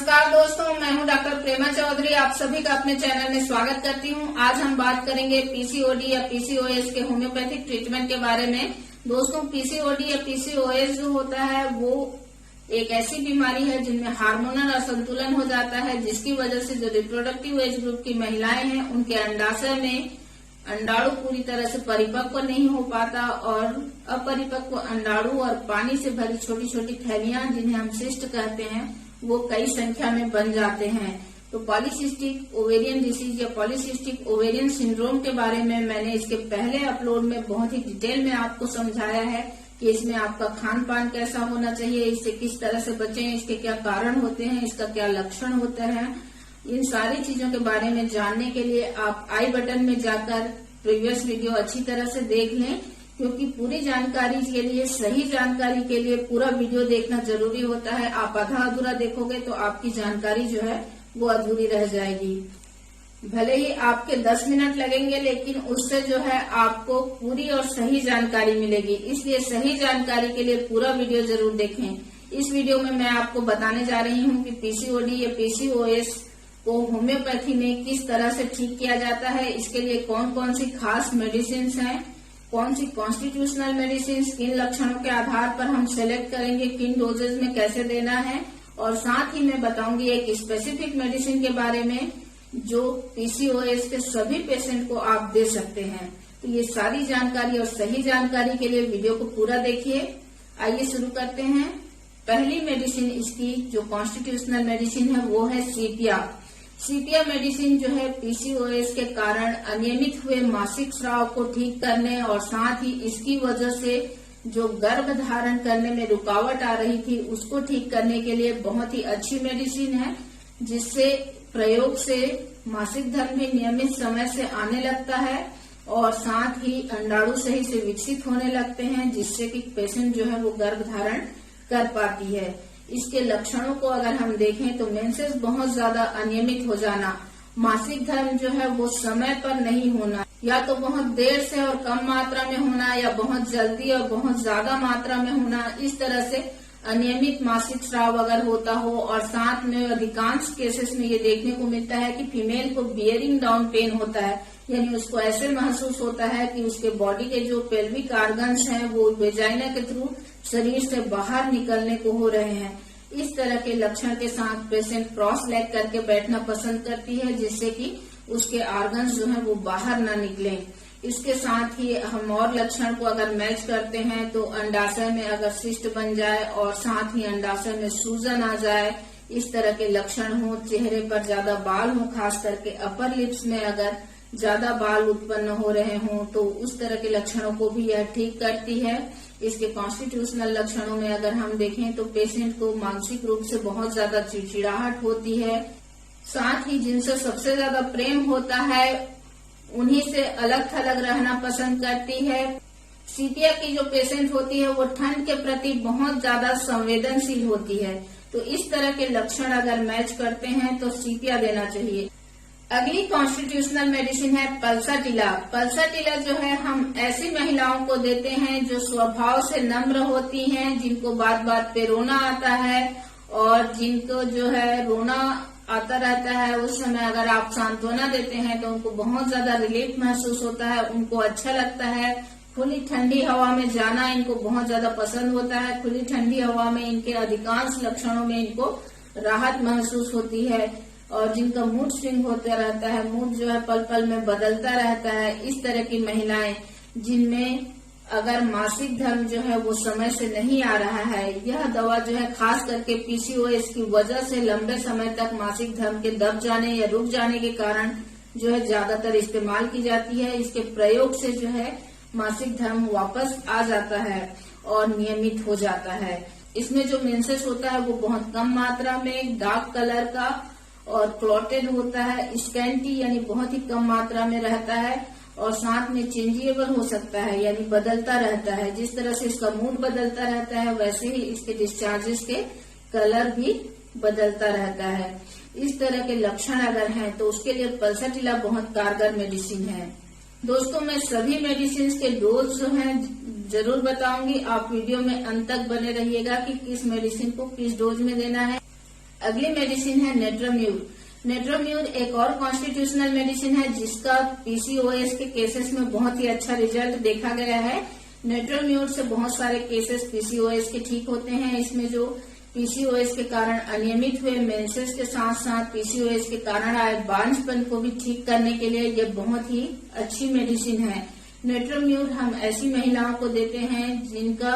नमस्कार दोस्तों, मैं हूं डॉक्टर प्रेमा चौधरी। आप सभी का अपने चैनल में स्वागत करती हूं। आज हम बात करेंगे पीसीओडी या पीसीओएस के होम्योपैथिक ट्रीटमेंट के बारे में। दोस्तों, पीसीओडी या पीसीओएस जो होता है वो एक ऐसी बीमारी है जिनमें हार्मोनल असंतुलन हो जाता है, जिसकी वजह से जो रिप्रोडक्टिव एज ग्रुप की महिलाएं हैं उनके अंडाशय में अंडाणु पूरी तरह से परिपक्व नहीं हो पाता और अपरिपक्व अंडाणु और पानी से भरी छोटी छोटी थैलियां, जिन्हें हम सिस्ट कहते हैं, वो कई संख्या में बन जाते हैं। तो पॉलीसिस्टिक ओवेरियन डिसीज या पॉलीसिस्टिक ओवेरियन सिंड्रोम के बारे में मैंने इसके पहले अपलोड में बहुत ही डिटेल में आपको समझाया है कि इसमें आपका खान पान कैसा होना चाहिए, इससे किस तरह से बचें, इसके क्या कारण होते हैं, इसका क्या लक्षण होते हैं। इन सारी चीजों के बारे में जानने के लिए आप आई बटन में जाकर प्रीवियस वीडियो अच्छी तरह से देख लें, क्योंकि पूरी जानकारी के लिए, सही जानकारी के लिए पूरा वीडियो देखना जरूरी होता है। आप आधा अधूरा देखोगे तो आपकी जानकारी जो है वो अधूरी रह जाएगी। भले ही आपके 10 मिनट लगेंगे, लेकिन उससे जो है आपको पूरी और सही जानकारी मिलेगी। इसलिए सही जानकारी के लिए पूरा वीडियो जरूर देखें। इस वीडियो में मैं आपको बताने जा रही हूँ कि पीसीओडी या पीसीओएस को होम्योपैथी में किस तरह से ठीक किया जाता है, इसके लिए कौन कौन सी खास मेडिसिन हैं, कौन सी कॉन्स्टिट्यूशनल मेडिसिन किन लक्षणों के आधार पर हम सेलेक्ट करेंगे, किन डोजेज में कैसे देना है, और साथ ही मैं बताऊंगी एक स्पेसिफिक मेडिसिन के बारे में जो पीसीओएस के सभी पेशेंट को आप दे सकते हैं। तो ये सारी जानकारी और सही जानकारी के लिए वीडियो को पूरा देखिए। आइए शुरू करते हैं। पहली मेडिसिन इसकी जो कॉन्स्टिट्यूशनल मेडिसिन है वो है सीपिया। सीपिया मेडिसिन जो है पीसीओएस के कारण अनियमित हुए मासिक स्राव को ठीक करने और साथ ही इसकी वजह से जो गर्भ धारण करने में रुकावट आ रही थी उसको ठीक करने के लिए बहुत ही अच्छी मेडिसिन है, जिससे प्रयोग से मासिक धर्म भी नियमित समय से आने लगता है और साथ ही अंडाणु सही से विकसित होने लगते हैं, जिससे कि पेशेंट जो है वो गर्भ धारण कर पाती है। इसके लक्षणों को अगर हम देखें तो मेंसेस बहुत ज्यादा अनियमित हो जाना, मासिक धर्म जो है वो समय पर नहीं होना, या तो बहुत देर से और कम मात्रा में होना, या बहुत जल्दी और बहुत ज्यादा मात्रा में होना। इस तरह से अनियमित मासिक स्राव अगर होता हो, और साथ में अधिकांश केसेस में ये देखने को मिलता है कि फीमेल को बियरिंग डाउन पेन होता है, यानी उसको ऐसे महसूस होता है कि उसके बॉडी के जो पेल्विक आर्गन्स हैं वो वेजाइना के थ्रू शरीर से बाहर निकलने को हो रहे हैं। इस तरह के लक्षण के साथ पेशेंट क्रॉस लेग करके बैठना पसंद करती है, जिससे कि उसके आर्गन्स जो है वो बाहर ना निकलें। इसके साथ ही हम और लक्षण को अगर मैच करते हैं तो अंडाशय में अगर सिस्ट बन जाए और साथ ही अंडाशय में सूजन आ जाए, इस तरह के लक्षण हो, चेहरे पर ज्यादा बाल हो, खास करके अपर लिप्स में अगर ज्यादा बाल उत्पन्न हो रहे हों, तो उस तरह के लक्षणों को भी यह ठीक करती है। इसके कॉन्स्टिट्यूशनल लक्षणों में अगर हम देखें तो पेशेंट को मानसिक रूप से बहुत ज्यादा चिड़चिड़ाहट होती है, साथ ही जिनसे सबसे ज्यादा प्रेम होता है उन्हीं से अलग थलग रहना पसंद करती है। सीपिया की जो पेशेंट होती है वो ठंड के प्रति बहुत ज्यादा संवेदनशील होती है। तो इस तरह के लक्षण अगर मैच करते हैं तो सीपिया देना चाहिए। अगली कॉन्स्टिट्यूशनल मेडिसिन है पल्साटिला। पल्साटिला जो है हम ऐसी महिलाओं को देते हैं जो स्वभाव से नम्र होती हैं, जिनको बात बात पे रोना आता है और जिनको जो है रोना आता रहता है। उस समय अगर आप सांत्वना देते हैं तो उनको बहुत ज्यादा रिलीफ महसूस होता है, उनको अच्छा लगता है। खुली ठंडी हवा में जाना इनको बहुत ज्यादा पसंद होता है। खुली ठंडी हवा में इनके अधिकांश लक्षणों में इनको राहत महसूस होती है। और जिनका मूड स्विंग होता रहता है, मूड जो है पल पल में बदलता रहता है, इस तरह की महिलाएं जिनमें अगर मासिक धर्म जो है वो समय से नहीं आ रहा है, यह दवा जो है खास करके पीसीओएस की वजह से लंबे समय तक मासिक धर्म के दब जाने या रुक जाने के कारण जो है ज्यादातर इस्तेमाल की जाती है। इसके प्रयोग से जो है मासिक धर्म वापस आ जाता है और नियमित हो जाता है। इसमें जो मेंसेस होता है वो बहुत कम मात्रा में, डार्क कलर का और क्लॉटेड होता है, स्कैंटी यानी बहुत ही कम मात्रा में रहता है, और साथ में चेंजेबल हो सकता है यानी बदलता रहता है। जिस तरह से इसका मूड बदलता रहता है वैसे ही इसके डिस्चार्जेस के कलर भी बदलता रहता है। इस तरह के लक्षण अगर हैं तो उसके लिए पल्साटिला बहुत कारगर मेडिसिन है। दोस्तों, मैं सभी मेडिसिन के डोज जो हैं जरूर बताऊंगी। आप वीडियो में अंत तक बने रहिएगा कि किस मेडिसिन को किस डोज में देना है। अगली मेडिसिन है नेट्रोम्यूर। नेट्रोम्यूर एक और कॉन्स्टिट्यूशनल मेडिसिन है जिसका पीसीओएस के केसेस में बहुत ही अच्छा रिजल्ट देखा गया है। नेट्रोम्यूर से बहुत सारे केसेस पीसीओएस के ठीक होते हैं। इसमें जो पीसीओएस के कारण अनियमित हुए मेंसेस के साथ साथ पीसीओएस के कारण आए बांझपन को भी ठीक करने के लिए ये बहुत ही अच्छी मेडिसिन है। नेट्रोम्यूर हम ऐसी महिलाओं को देते हैं जिनका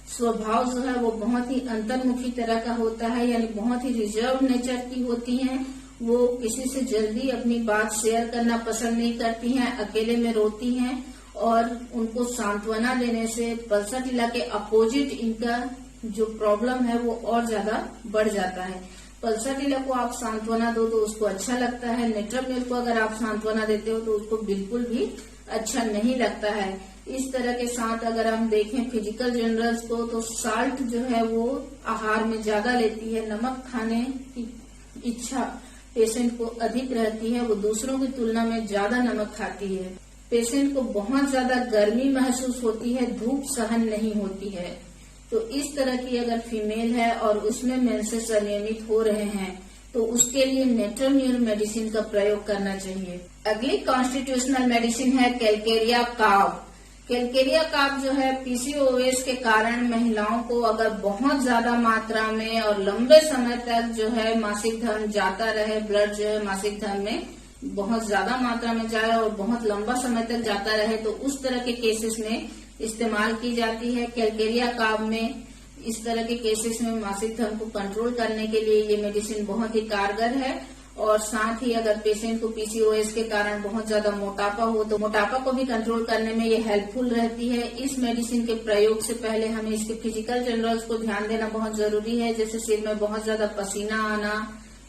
स्वभाव जो है वो बहुत ही अंतर्मुखी तरह का होता है, यानी बहुत ही रिजर्व नेचर की होती हैं। वो किसी से जल्दी अपनी बात शेयर करना पसंद नहीं करती हैं, अकेले में रोती हैं और उनको सांत्वना देने से पल्सर के अपोजिट इनका जो प्रॉब्लम है वो और ज्यादा बढ़ जाता है। पल्सर को आप सांत्वना दो तो उसको अच्छा लगता है, नेट्रोम्यूर को अगर आप सांत्वना देते हो तो उसको बिल्कुल भी अच्छा नहीं लगता है। इस तरह के साथ अगर हम देखें फिजिकल जनरल्स को तो साल्ट जो है वो आहार में ज्यादा लेती है, नमक खाने की इच्छा पेशेंट को अधिक रहती है, वो दूसरों की तुलना में ज्यादा नमक खाती है। पेशेंट को बहुत ज्यादा गर्मी महसूस होती है, धूप सहन नहीं होती है। तो इस तरह की अगर फीमेल है और उसमें मेंसेस अनियमित हो रहे हैं तो उसके लिए नेट्रोम्यूर मेडिसिन का प्रयोग करना चाहिए। अगली कॉन्स्टिट्यूशनल मेडिसिन है कैलकेरिया काव। कैलकेरिया काव जो है पीसीओएस के कारण महिलाओं को अगर बहुत ज्यादा मात्रा में और लंबे समय तक जो है मासिक धर्म जाता रहे, ब्लड जो है मासिक धर्म में बहुत ज्यादा मात्रा में जाए और बहुत लंबा समय तक जाता रहे, तो उस तरह के केसेस में इस्तेमाल की जाती है। कैलकेरिया काव में इस तरह के केसेस में मासिक धर्म को कंट्रोल करने के लिए ये मेडिसिन बहुत ही कारगर है। और साथ ही अगर पेशेंट को पीसीओएस के कारण बहुत ज्यादा मोटापा हो तो मोटापा को भी कंट्रोल करने में ये हेल्पफुल रहती है। इस मेडिसिन के प्रयोग से पहले हमें इसके फिजिकल जनरल्स को ध्यान देना बहुत जरूरी है, जैसे सिर में बहुत ज्यादा पसीना आना,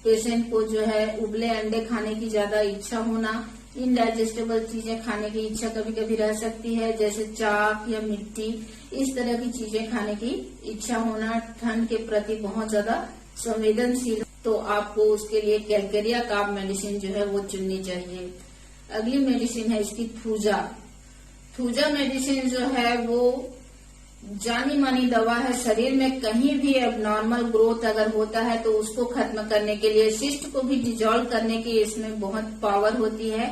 पेशेंट को जो है उबले अंडे खाने की ज्यादा इच्छा होना, इनडाइजेस्टेबल चीजें खाने की इच्छा कभी कभी रह सकती है, जैसे चाक या मिट्टी, इस तरह की चीजें खाने की इच्छा होना, ठंड के प्रति बहुत ज्यादा संवेदनशील, तो आपको उसके लिए कैलकेरिया काव मेडिसिन जो है वो चुननी चाहिए। अगली मेडिसिन है इसकी थूजा। थूजा मेडिसिन जो है वो जानी मानी दवा है। शरीर में कहीं भी एबनॉर्मल ग्रोथ अगर होता है तो उसको खत्म करने के लिए, सिस्ट को भी डिजॉल्व करने की इसमें बहुत पावर होती है।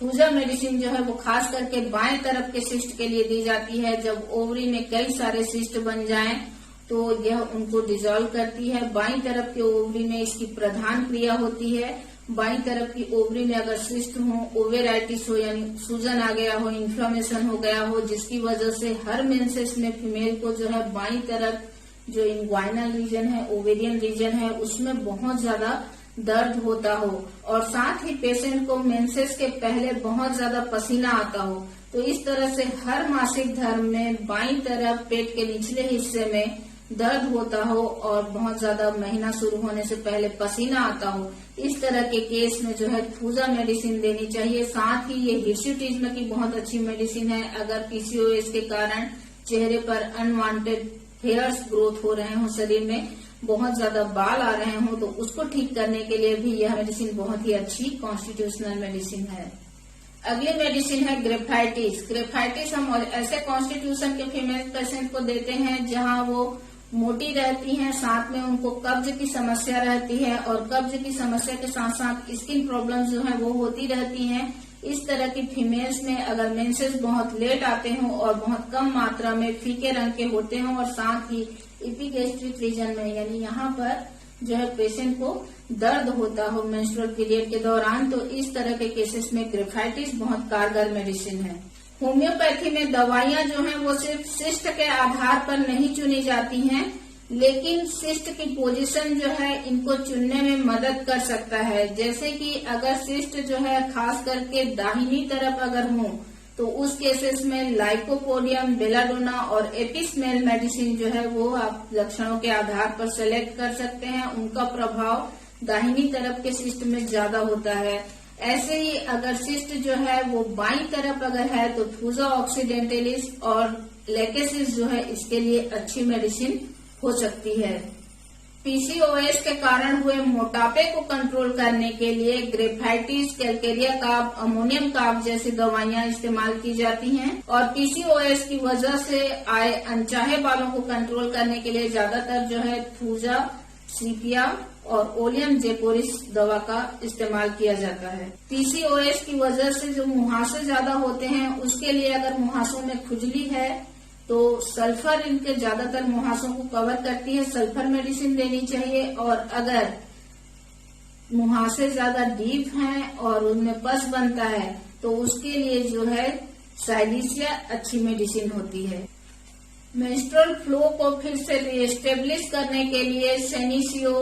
थूजा मेडिसिन जो है वो खास करके बाएं तरफ के सिस्ट के लिए दी जाती है। जब ओवरी में कई सारे सिस्ट बन जाएं तो यह उनको डिजॉल्व करती है। बाईं तरफ के ओवरी में इसकी प्रधान क्रिया होती है। बाईं तरफ की ओवरी में अगर सिस्ट हो, ओवेराइटिस हो यानी सूजन आ गया हो, इन्फ्लामेशन हो गया हो, जिसकी वजह से हर मेंसेस में फीमेल को जो है बाईं तरफ जो इंग्वाइनल रीजन है, ओवेरियन रीजन है, उसमें बहुत ज्यादा दर्द होता हो और साथ ही पेशेंट को मेंसेस के पहले बहुत ज्यादा पसीना आता हो, तो इस तरह से हर मासिक धर्म में बाईं तरफ पेट के निचले हिस्से में दर्द होता हो और बहुत ज्यादा महीना शुरू होने से पहले पसीना आता हो, इस तरह के केस में जो है थूजा मेडिसिन देनी चाहिए। साथ ही ये हिर्सुटिज्म की बहुत अच्छी मेडिसिन है। अगर पीसीओएस के कारण चेहरे पर अनवांटेड हेयर्स ग्रोथ हो रहे हो, शरीर में बहुत ज्यादा बाल आ रहे हो, तो उसको ठीक करने के लिए भी यह मेडिसिन बहुत ही अच्छी कॉन्स्टिट्यूशनल मेडिसिन है। अगली मेडिसिन है ग्रेफाइटिस। ग्रेफाइटिस हम ऐसे कॉन्स्टिट्यूशन के फीमेल पेशेंट को देते हैं जहां वो मोटी रहती हैं, साथ में उनको कब्ज की समस्या रहती है और कब्ज की समस्या के साथ साथ स्किन प्रॉब्लम्स जो है वो होती रहती हैं। इस तरह की फीमेल्स में अगर मेंसेस बहुत लेट आते हों और बहुत कम मात्रा में फीके रंग के होते हों और साथ ही एपिगैस्ट्रिक रीजन में यानी यहाँ पर जो है पेशेंट को दर्द होता हो मेंस्ट्रुअल पीरियड के दौरान, तो इस तरह के केसेस में ग्रेफाइटिस बहुत कारगर मेडिसिन है। होम्योपैथी में दवाइयां जो हैं वो सिर्फ सिस्ट के आधार पर नहीं चुनी जाती हैं, लेकिन सिस्ट की पोजीशन जो है इनको चुनने में मदद कर सकता है। जैसे कि अगर सिस्ट जो है खास करके दाहिनी तरफ अगर हो तो उस केसेस में लाइकोपोडियम, बेलाडोना और एपिस्मेल मेडिसिन जो है वो आप लक्षणों के आधार पर सेलेक्ट कर सकते हैं। उनका प्रभाव दाहिनी तरफ के सिस्ट में ज्यादा होता है। ऐसे ही अगर सिस्ट जो है वो बाईं तरफ अगर है तो थूजा ऑक्सीडेंटलिस और लेकेसिस जो है इसके लिए अच्छी मेडिसिन हो सकती है। पीसीओएस के कारण हुए मोटापे को कंट्रोल करने के लिए ग्रेफाइटिस, कैलकेरिया काव, अमोनियम काव जैसी दवाइयां इस्तेमाल की जाती हैं और पीसीओएस की वजह से आए अनचाहे बालों को कंट्रोल करने के लिए ज्यादातर जो है थूजा, सीपिया और ओलियम जेपोरिस दवा का इस्तेमाल किया जाता है। पीसीओएस की वजह से जो मुहासे ज्यादा होते हैं, उसके लिए अगर मुहासों में खुजली है तो सल्फर इनके ज्यादातर मुहासों को कवर करती है, सल्फर मेडिसिन देनी चाहिए। और अगर मुहासे ज्यादा डीप हैं और उनमें पस बनता है तो उसके लिए जो है साइलिसिया अच्छी मेडिसिन होती है। मेंस्ट्रुअल फ्लो को फिर से रीएस्टेब्लिश करने के लिए सेनिसियो,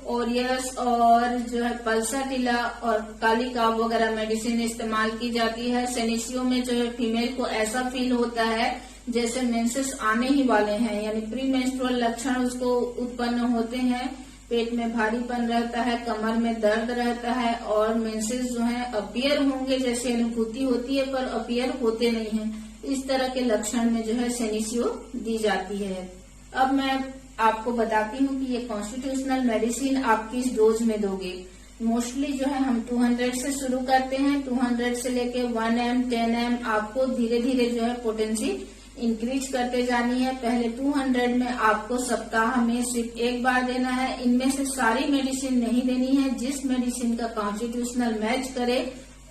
ओरियस और जो है पल्साटिला और कालीकाव वगैरह मेडिसिन इस्तेमाल की जाती है। सेनिसियो में जो है फीमेल को ऐसा फील होता है जैसे मेंसेस आने ही वाले हैं, यानी प्री मेंस्ट्रुअल लक्षण उसको उत्पन्न होते हैं। पेट में भारीपन रहता है, कमर में दर्द रहता है और मेंसेस जो है अपीयर होंगे जैसे अनुभूति होती है पर अपीयर होते नहीं हैं। इस तरह के लक्षण में जो है सेनिसियो दी जाती है। अब मैं आपको बताती हूँ कि ये कॉन्स्टिट्यूशनल मेडिसिन आप किस डोज में दोगे। मोस्टली जो है हम 200 से शुरू करते हैं। 200 से लेके 1 mg 10 mg आपको धीरे धीरे जो है पोटेंसी इंक्रीज करते जानी है। पहले 200 में आपको सप्ताह में सिर्फ एक बार देना है। इनमें से सारी मेडिसिन नहीं देनी है, जिस मेडिसिन का कॉन्स्टिट्यूशनल मैच करे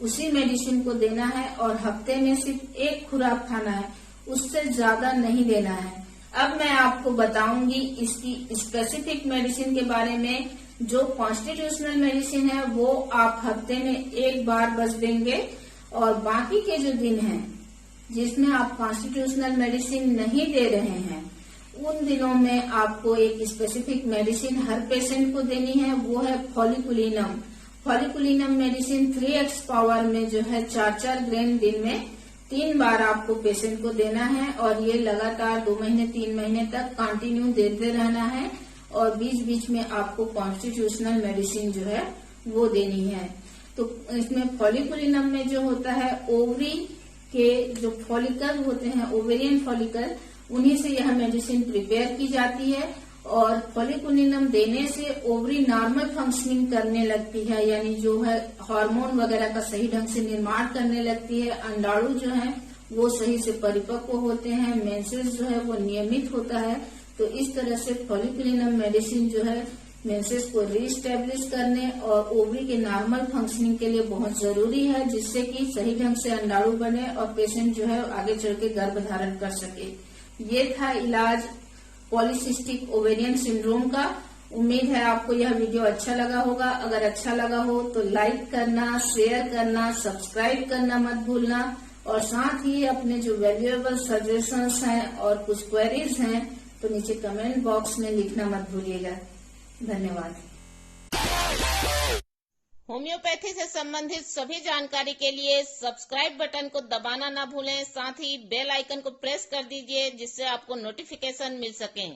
उसी मेडिसिन को देना है और हफ्ते में सिर्फ एक खुराक खाना है, उससे ज्यादा नहीं देना है। अब मैं आपको बताऊंगी इसकी स्पेसिफिक मेडिसिन के बारे में। जो कॉन्स्टिट्यूशनल मेडिसिन है वो आप हफ्ते में एक बार बस देंगे और बाकी के जो दिन हैं जिसमें आप कॉन्स्टिट्यूशनल मेडिसिन नहीं दे रहे हैं उन दिनों में आपको एक स्पेसिफिक मेडिसिन हर पेशेंट को देनी है, वो है फॉलिकुलिनम। फॉलिकुलिनम मेडिसिन 3x पावर में जो है 4-4 ग्राम दिन में 3 बार आपको पेशेंट को देना है और ये लगातार 2 महीने 3 महीने तक कंटिन्यू देते रहना है और बीच बीच में आपको कॉन्स्टिट्यूशनल मेडिसिन जो है वो देनी है। तो इसमें फॉलिकुलिनम में जो होता है ओवरी के जो फॉलिकल होते हैं, ओवेरियन फॉलिकल, उन्हीं से यह मेडिसिन प्रिपेयर की जाती है और फॉलिकुलिनम देने से ओवरी नॉर्मल फंक्शनिंग करने लगती है, यानी जो है हार्मोन वगैरह का सही ढंग से निर्माण करने लगती है। अंडाणु जो है वो सही से परिपक्व होते हैं, मेंसेस जो है वो नियमित होता है। तो इस तरह से फॉलिकुलिनम मेडिसिन जो है मेंसेस को रीस्टेब्लिश करने और ओवरी के नॉर्मल फंक्शनिंग के लिए बहुत जरूरी है, जिससे कि सही ढंग से अंडाणु बने और पेशेंट जो है आगे चल के गर्भ धारण कर सके। ये था इलाज पॉलीसिस्टिक ओवेरियन सिंड्रोम का। उम्मीद है आपको यह वीडियो अच्छा लगा होगा। अगर अच्छा लगा हो तो लाइक करना, शेयर करना, सब्सक्राइब करना मत भूलना और साथ ही अपने जो वैल्यूएबल सजेशंस हैं और कुछ क्वेरीज हैं तो नीचे कमेंट बॉक्स में लिखना मत भूलिएगा। धन्यवाद। होम्योपैथी से संबंधित सभी जानकारी के लिए सब्सक्राइब बटन को दबाना ना भूलें, साथ ही बेल आइकन को प्रेस कर दीजिए जिससे आपको नोटिफिकेशन मिल सके।